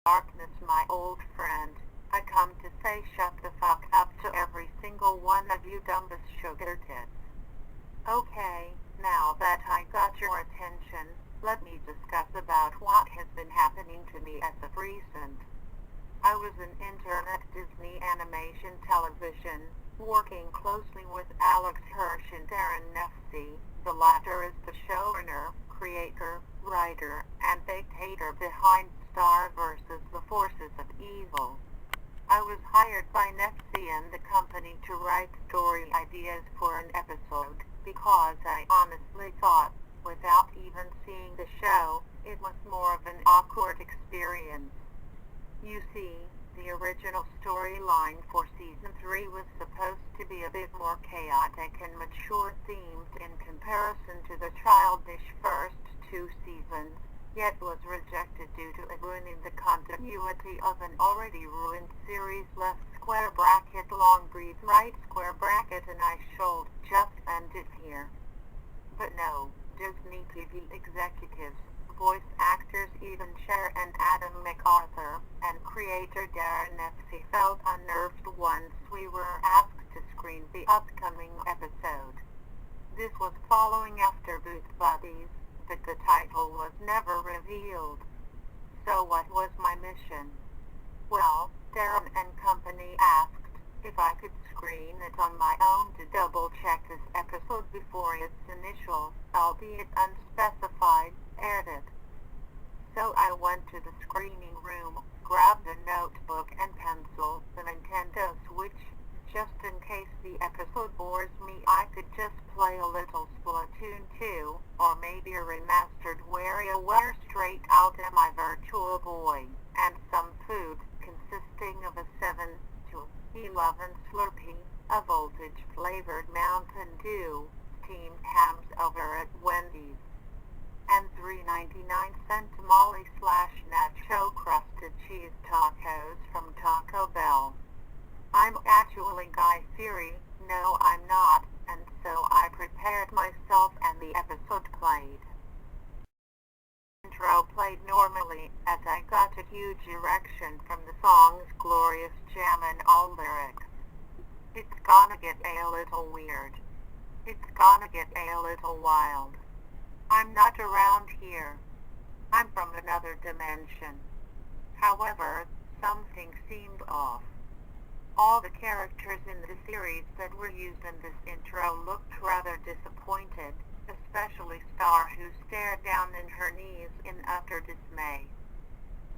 Darkness, my old friend. I come to say shut the fuck up to every single one of you dumbass sugar tits. Okay, now that I got your attention, let me discuss about what has been happening to me as of recent. I was an intern at Disney Animation Television, working closely with Alex Hirsch and Darren Nefsey. The latter is the showrunner, creator, writer, and dictator behind Star vs. the Forces of Evil. I was hired by Nefsey and the company to write story ideas for an episode, because I honestly thought, without even seeing the show, it was more of an awkward experience. You see, the original storyline for Season 3 was supposed to be a bit more chaotic and mature-themed in comparison to the childish first two seasons, yet was rejected due to it ruining the continuity of an already ruined series. Left square bracket long breathe right square bracket, and I should just end it here. But no, Disney TV executives, voice actors even Cher and Adam MacArthur, and creator Darren Nefsey felt unnerved once we were asked to screen the upcoming episode. This was following after Booth Buddies, but the title was never revealed. So what was my mission? Well, Darren and company asked if I could screen it on my own to double-check this episode before its initial, albeit unspecified, aired. So I went to the screening room, grabbed a notebook and pencil, the Nintendo Switch. Just in case the episode bores me, I could just play a little Splatoon 2, or maybe a remastered WarioWare straight out of my Virtual Boy, and some food, consisting of a 7 to 11 Slurpee, a voltage-flavored Mountain Dew, steamed hams over at Wendy's, and 3.99 tamale/nacho crusted cheese tacos from Taco Bell. I'm actually Guy Fieri, no I'm not, and so I prepared myself and the episode played. Intro played normally as I got a huge erection from the song's glorious jam and all lyrics. It's gonna get a little weird. It's gonna get a little wild. I'm not around here. I'm from another dimension. However, something seemed off. All the characters in the series that were used in this intro looked rather disappointed, especially Star, who stared down in her knees in utter dismay.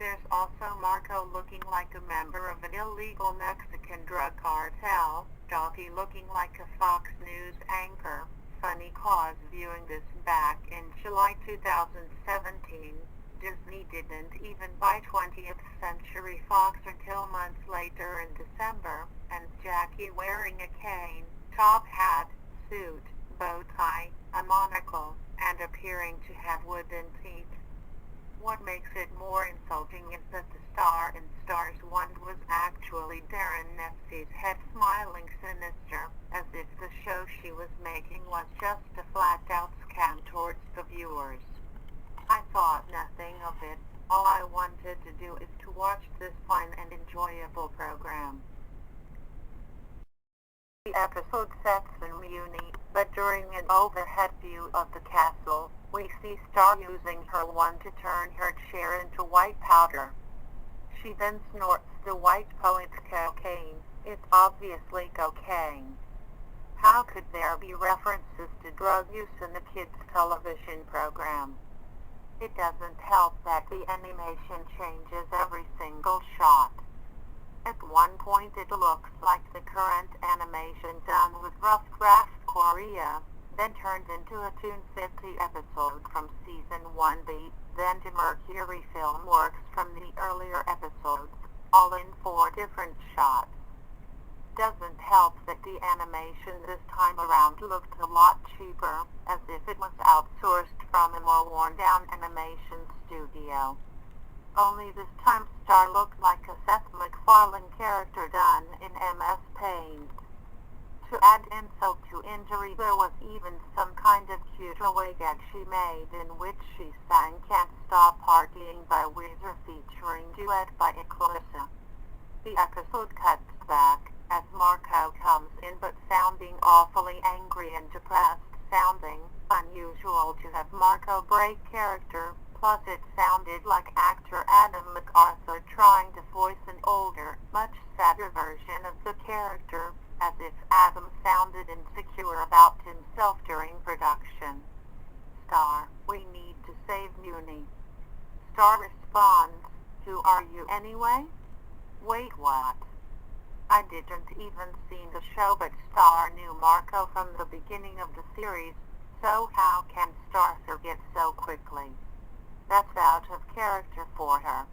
There's also Marco looking like a member of an illegal Mexican drug cartel, Dottie looking like a Fox News anchor. Funny cause viewing this back in July 2017, Disney didn't even buy 20th Century Fox until months later in December, and Jackie wearing a cane, top hat, suit, bow tie, a monocle, and appearing to have wooden teeth. What makes it more insulting is that the star in Stars 1 was actually Darren Nefsey's head, smiling sinister, as if the show she was making was just a flat-out scam towards the viewers. I thought nothing of it. All I wanted to do is to watch this fun and enjoyable program. The episode sets in Muni, but during an overhead view of the castle, we see Star using her wand to turn her chair into white powder. She then snorts the white poet's cocaine. It's obviously cocaine. How could there be references to drug use in the kids' television program? It doesn't help that the animation changes every single shot. At one point it looks like the current animation done with rough draft Korea, then turned into a Toon City episode from Season 1B, then to Mercury Filmworks from the earlier episodes, all in 4 different shots. Doesn't help that the animation this time around looked a lot cheaper, as if it was outsourced from a more worn-down animation studio. Only this time Star looked like a Seth MacFarlane character done in MS Paint. To add insult to injury, there was even some kind of cute away gag she made in which she sang Can't Stop Partying by Weezer featuring duet by Eclipse. The episode cuts back as Marco comes in but sounding awfully angry and depressed sounding. Unusual to have Marco break character, plus it sounded like actor Adam MacArthur trying to voice an older, much sadder version of the character, as if Adam sounded insecure about himself during production. Star, we need to save Muni. Star responds, who are you anyway? Wait, what? I didn't even see the show, but Star knew Marco from the beginning of the series, so how can Star forget so quickly? That's out of character for her.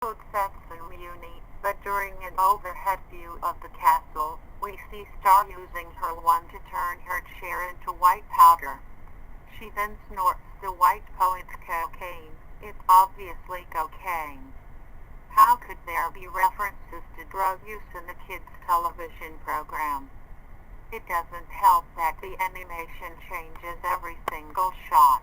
Episode sets in Muni, but during an overhead view of the castle, we see Star using her wand to turn her chair into white powder. She then snorts the white poet's cocaine. It's obviously cocaine. How could there be references to drug use in the kids' television program? It doesn't help that the animation changes every single shot.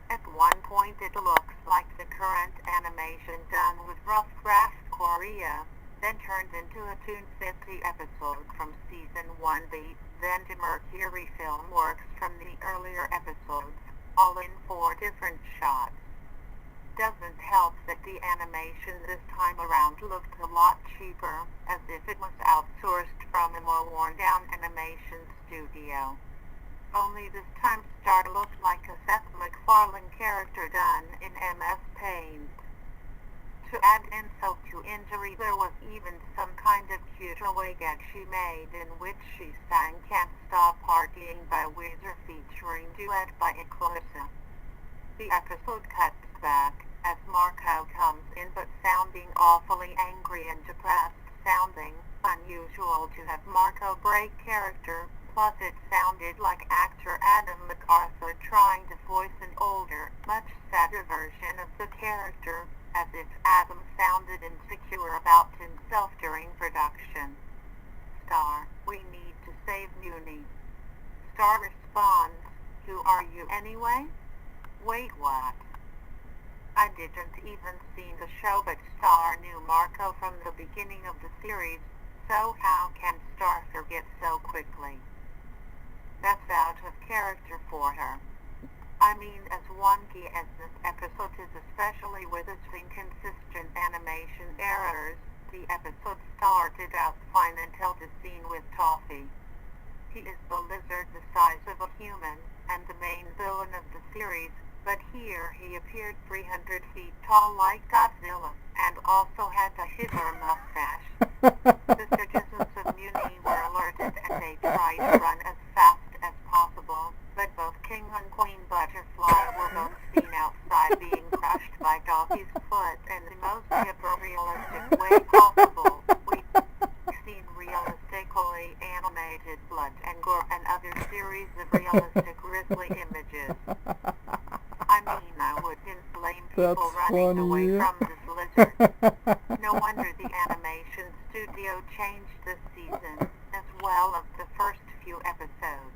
At one point it looks like the current animation done with rough draft Korea, then turned into a Toon City episode from Season 1B, then to Mercury Filmworks from the earlier episodes, all in 4 different shots. Doesn't help that the animation this time around looked a lot cheaper, as if it was outsourced from a more worn-down animation studio. Only this time Star looked like a Seth MacFarlane character done in MS Paint. To add insult to injury, there was even some kind of cute away gag she made in which she sang Can't Stop Partying by Weezer featuring duet by Eclipse. The episode cuts back as Marco comes in but sounding awfully angry and depressed sounding. Unusual to have Marco break character, plus it sounded like actor Adam MacArthur trying to voice an older, much sadder version of the character, as if Adam sounded insecure about himself during production. Star, we need to save Muni. Star responds, who are you anyway? Wait, what? I didn't even see the show, but Star knew Marco from the beginning of the series, so how can Star forget so quickly? That's out of character for her. I mean, as wonky as this episode is, especially with its inconsistent animation errors, the episode started out fine until the scene with Toffee. He is the lizard the size of a human, and the main villain of the series, but here he appeared 300 feet tall like Godzilla, and also had a Hitler mustache. The citizens of Muni were alerted and they tried to run as fast as possible, but both King and Queen Butterfly were both seen outside being crushed by Toffee's foot in the most hyper-realistic way possible. We've seen realistically animated blood and gore and other series of realistic grisly images. I mean, I wouldn't blame people running away from this lizard. No wonder the animation studio changed this season, as well as the first few episodes.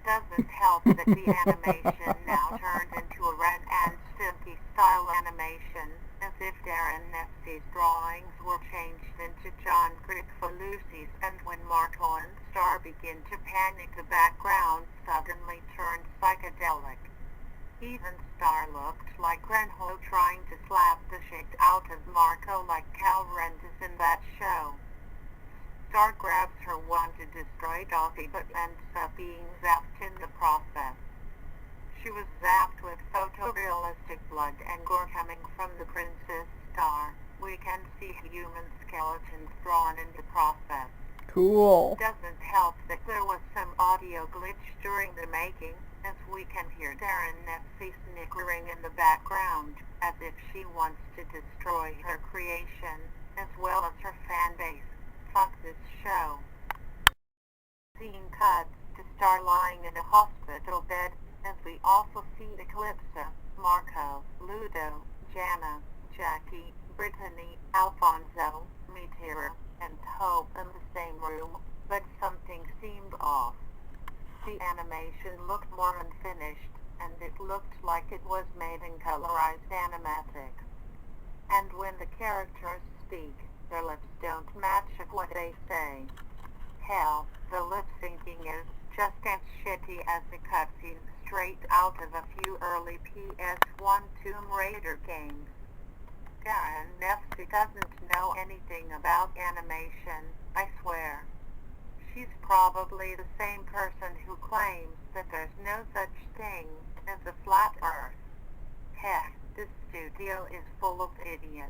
Doesn't help that the animation now turned into a Ren and Stimpy style animation, as if Darren Neffy's drawings were changed into John Crickfalusi's, and when Marco and Star begin to panic, the background suddenly turned psychedelic. Even Star looked like Grenho trying to slap the shit out of Marco like Cal Rentis in that show. Star grabs her wand to destroy Toffee but ends up being zapped in the process. She was zapped with photorealistic blood and gore coming from the Princess Star. We can see human skeletons drawn in the process. Cool. Doesn't help that there was some audio glitch during the making, as we can hear Darren Neffy snickering in the background, as if she wants to destroy her creation, as well as her fan base. Fuck this show. Scene cuts to Star lying in a hospital bed, as we also see Eclipse, Marco, Ludo, Jana, Jackie, Brittany, Alfonso, Meteor, and Hope in the same room, but something seemed off. The animation looked more unfinished, and it looked like it was made in colorized animatics. And when the characters speak, their lips don't match what they say. Hell, the lip syncing is just as shitty as the cutscenes straight out of a few early PS1 Tomb Raider games. Darren Nefsey doesn't know anything about animation, I swear. She's probably the same person who claims that there's no such thing as a flat earth. Heck, this studio is full of idiots.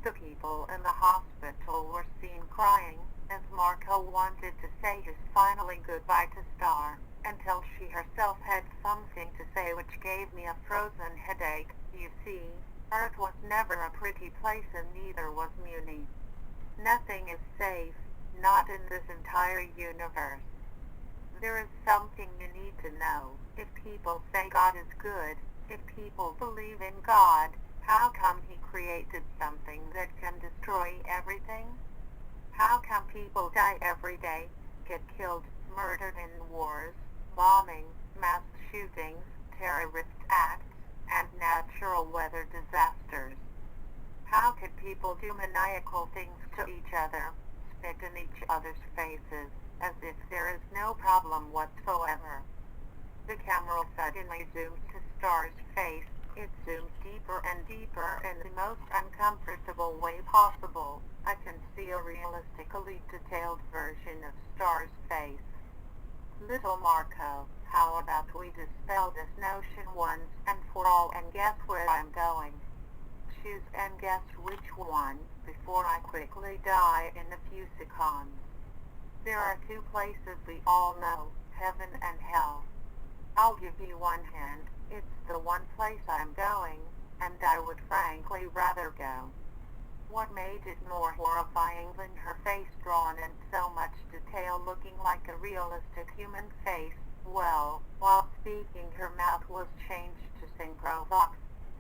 The people in the hospital were seen crying as Marco wanted to say his finally goodbye to Star, until she herself had something to say which gave me a frozen headache. You see, Earth was never a pretty place and neither was Muni. Nothing is safe, not in this entire universe. There is something you need to know. If people say God is good, if people believe in God, how come he created something that can destroy everything? How come people die every day, get killed, murdered in wars, bombing, mass shootings, terrorist acts, and natural weather disasters? How could people do maniacal things to each other, spit in each other's faces, as if there is no problem whatsoever? The camera suddenly zooms to Star's face. It zooms deeper and deeper in the most uncomfortable way possible. I can see a realistically detailed version of Star's face. Little Marco, how about we dispel this notion once and for all and guess where I'm going? Choose and guess which one, before I quickly die in a few seconds. There are two places we all know, heaven and hell. I'll give you one hint. It's the one place I'm going, and I would frankly rather go. What made it more horrifying than her face drawn in so much detail looking like a realistic human face? Well, while speaking her mouth was changed to Synchrovox,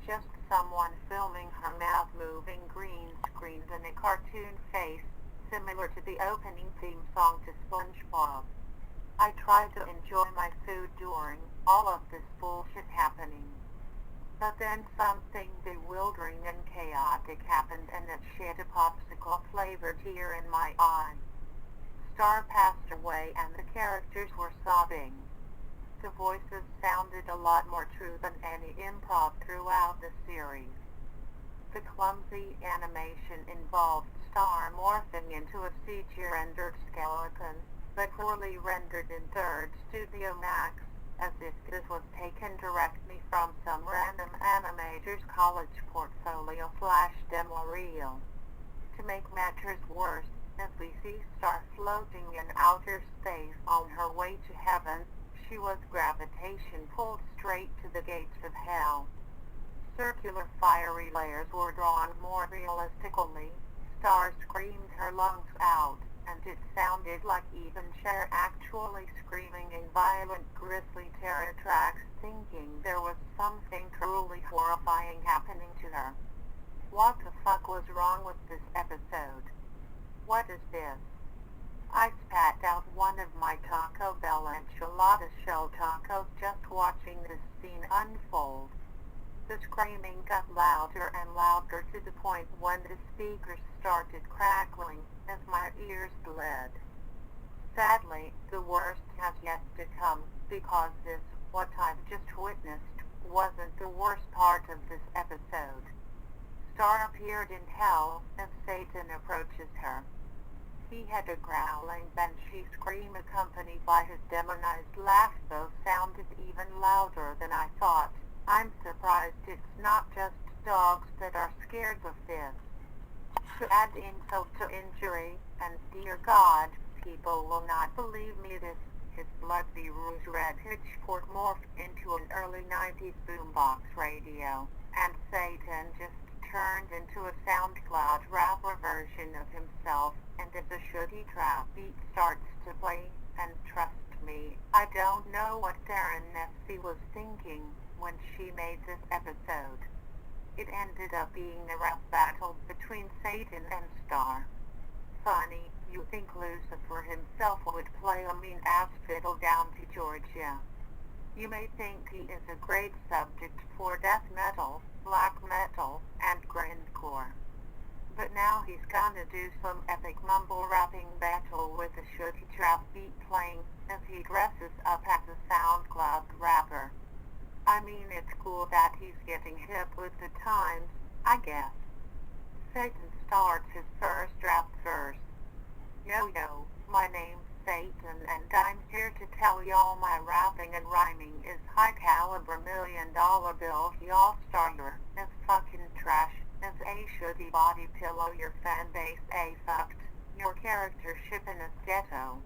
just someone filming her mouth moving green screened in a cartoon face, similar to the opening theme song to SpongeBob. I tried to enjoy my food during all of this bullshit happening. But then something bewildering and chaotic happened and it shed a popsicle-flavored tear in my eye. Star passed away and the characters were sobbing. The voices sounded a lot more true than any improv throughout the series. The clumsy animation involved Star morphing into a CG-rendered skeleton, but poorly rendered in 3rd Studio Max, as if this was taken directly from some random animator's college portfolio / demo reel. To make matters worse, as we see Star floating in outer space on her way to heaven, she was gravitation pulled straight to the gates of hell. Circular fiery layers were drawn more realistically. Star screamed her lungs out, and it sounded like even Cher actually screaming in violent grisly terror tracks, thinking there was something truly horrifying happening to her. What the fuck was wrong with this episode? What is this? I spat out one of my Taco Bell enchilada shell tacos just watching this scene unfold. The screaming got louder and louder to the point when the speakers started crackling as my ears bled. Sadly, the worst has yet to come, because this, what I've just witnessed, wasn't the worst part of this episode. Star appeared in hell as Satan approaches her. He had a growling banshee scream accompanied by his demonized laugh, though sounded even louder than I thought. I'm surprised it's not just dogs that are scared of this. To add insult to injury, and dear God, people will not believe me, his bloody rouge red pitchfork morphed into an early 90s boombox radio, and Satan just turned into a SoundCloud rapper version of himself, and as a shitty trap beat starts to play, and trust me, I don't know what Darren Nefsey was thinking when she made this episode. It ended up being a rap battle between Satan and Star. funny, you think Lucifer himself would play a mean-ass fiddle down to Georgia. You may think he is a great subject for death metal, black metal, and grindcore. But now he's gonna do some epic mumble-rapping battle with a shitty trap beat playing as he dresses up as a SoundCloud rapper. I mean, it's cool that he's getting hip with the times, I guess. Satan starts his first rap verse. Yo, my name's Satan, and I'm here to tell y'all my rapping and rhyming is high-caliber million-dollar bill y'all starter as fucking trash as a shitty body pillow your fan base a fucked, your character shipping a ghetto.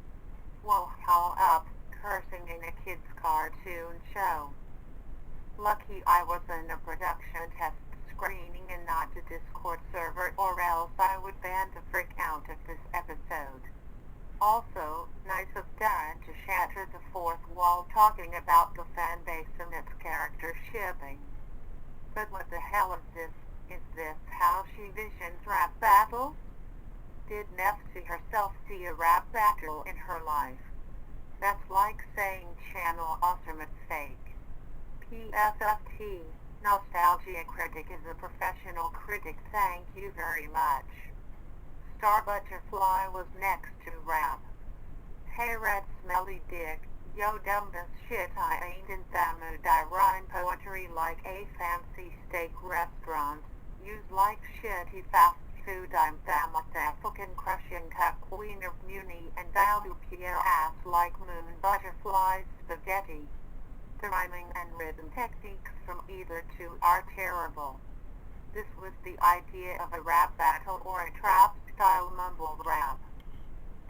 Whoa, haul up, cursing in a kid's cartoon show. Lucky I was in a production test screening and not a Discord server, or else I would ban the frick out of this episode. Also, nice of Darren to shatter the fourth wall talking about the fan base and its character shipping. But what the hell is this? Is this how she visions rap battles? Did Nefty herself see a rap battle in her life? That's like saying Channel Awesome is fake. PSFT, Nostalgia Critic is a professional critic, thank you very much. Star Butterfly was next to rap. Hey red smelly dick, yo dumb as shit, I ain't in the mood. I rhyme poetry like a fancy steak restaurant. Use like shitty fast food, I'm the fucking crushing queen of Muni, and I'll loop your ass like moon butterflies spaghetti. The rhyming and rhythm techniques from either two are terrible. This was the idea of a rap battle or a trap-style mumble rap.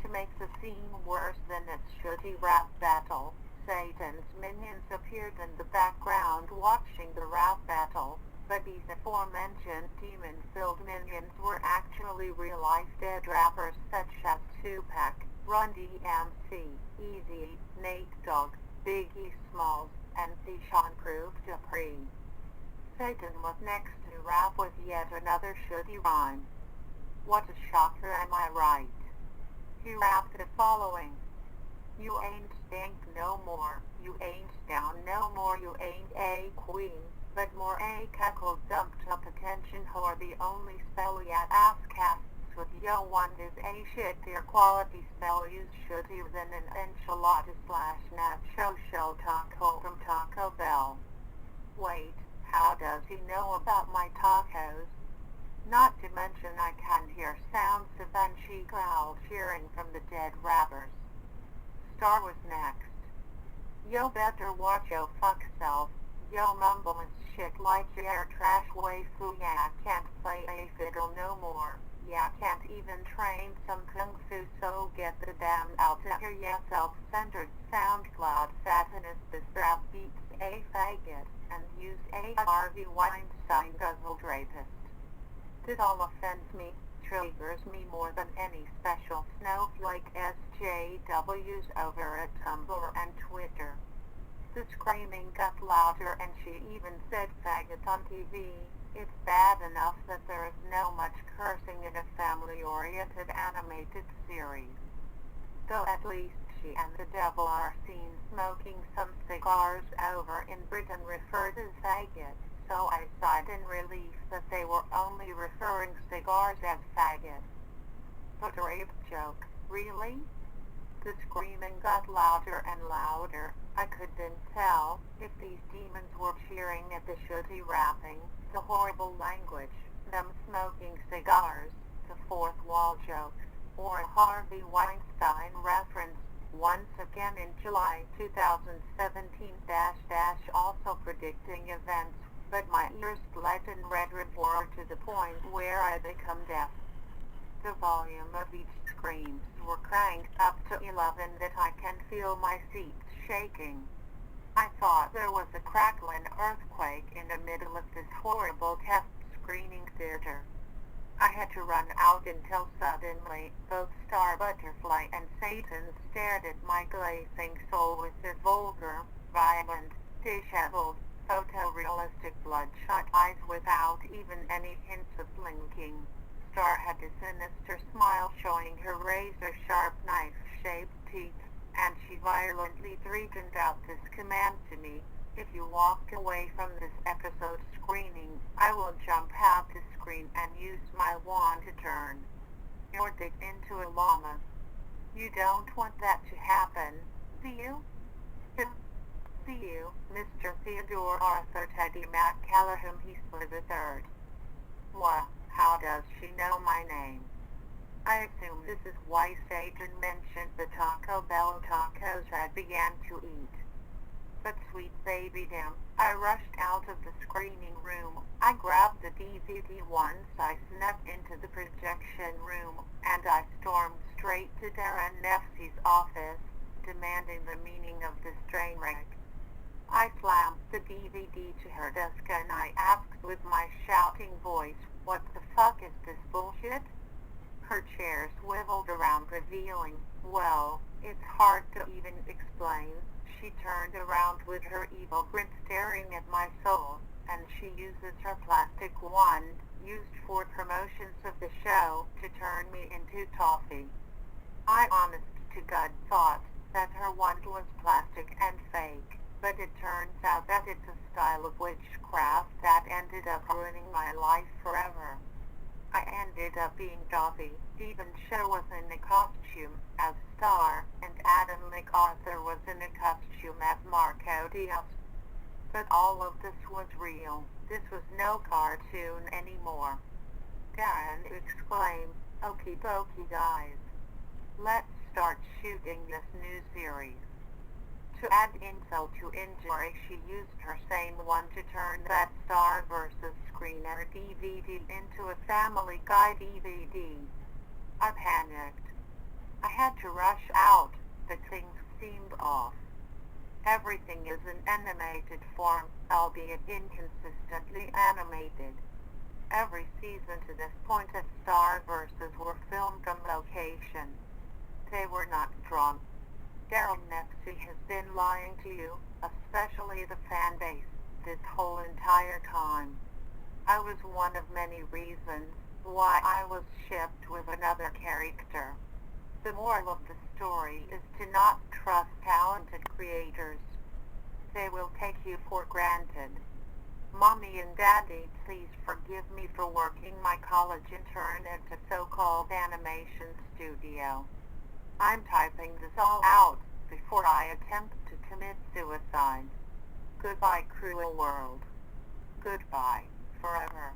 To make the scene worse than its shitty rap battle, Satan's minions appeared in the background watching the rap battle, but these aforementioned demon-filled minions were actually real-life dead rappers such as Tupac, Run DMC, Eazy, Nate Dogg, Biggie Smalls, and Sean Proof Dupree. Satan was next to rap with yet another shitty rhyme. What a shocker, am I right? He rapped the following. You ain't stank no more, you ain't down no more, you ain't a queen, but more a cackle dumped up attention whore. The only spell ya ass casts with yo one is a shittier quality spell used shittier than an enchilada slash nacho shell taco from Taco Bell. Wait, how does he know about my tacos? Not to mention I can hear sounds of banshee growl cheering from the dead rappers. Star was next. Yo better watch yo fuck self. Yo mumble is shit like your trash waifu. Yeah, can't play a fiddle no more. Yeah, can't even train some kung fu, so get the damn out of here, ya self-centered SoundCloud satanist. This rap beats a faggot and use a Harvey Weinstein guzzled rapist. This all offends me, triggers me more than any special snowflake SJWs over at Tumblr and Twitter. The screaming got louder and she even said faggot on TV. It's bad enough that there is no much cursing in a family-oriented animated series. Though at least she and the devil are seen smoking some cigars over in Britain referred as faggot, so I sighed in relief that they were only referring cigars as faggot. But a rape joke, really? The screaming got louder and louder. I couldn't tell if these demons were cheering at the shitty rapping, the horrible language, them smoking cigars, the fourth wall joke, or a Harvey Weinstein reference. Once again in July 2017 also predicting events, but my ears bled and red roar to the point where I become deaf. The volume of each screams were cranked up to 11 that I can feel my seat shaking. I thought there was a crackling earthquake in the middle of this horrible test screening theater. I had to run out until suddenly both Star Butterfly and Satan stared at my glazing soul with their vulgar, violent, disheveled, photorealistic bloodshot eyes without even any hints of blinking. star had a sinister smile showing her razor-sharp knife-shaped teeth, and she violently threatened out this command to me: "If you walk away from this episode screening, I will jump out the screen and use my wand to turn your dick into a llama." You don't want that to happen, do you? Do you, Mr. Theodore Arthur Teddy Matt Callahan Heasley III? What? How does she know my name? I assume this is why Satan mentioned the Taco Bell tacos I began to eat. But sweet baby damn, I rushed out of the screening room. I grabbed the DVD once I snuck into the projection room, and I stormed straight to Darren Neffsey's office, demanding the meaning of this train wreck. I slammed the DVD to her desk and I asked with my shouting voice, "What the fuck is this bullshit?" Her chair swiveled around, revealing, well, it's hard to even explain. She turned around with her evil grin staring at my soul, and she uses her plastic wand, used for promotions of the show, to turn me into toffee. I honest to God thought that her wand was plastic and fake, but it turns out that it's a style of witchcraft that ended up ruining my life forever. I ended up being toffee. Stephen Shaw was in a costume as Star, and Adam MacArthur was in a costume as Marco Diaz. But all of this was real. This was no cartoon anymore. Darren exclaimed, "Okie dokie guys. Let's start shooting this new series." To add insult to injury, she used her same one to turn that Star vs. Screener DVD into a Family Guy DVD. I panicked. I had to rush out, but things seemed off. Everything is in animated form, albeit inconsistently animated. Every season to this point of Star vs. were filmed on location. They were not drawn. Darren Neffsey has been lying to you, especially the fan base, this whole entire time. I was one of many reasons why I was shipped with another character. The moral of the story is to not trust talented creators. They will take you for granted. Mommy and Daddy, please forgive me for working my college intern at a so-called animation studio. I'm typing this all out before I attempt to commit suicide. Goodbye, cruel world. Goodbye, forever.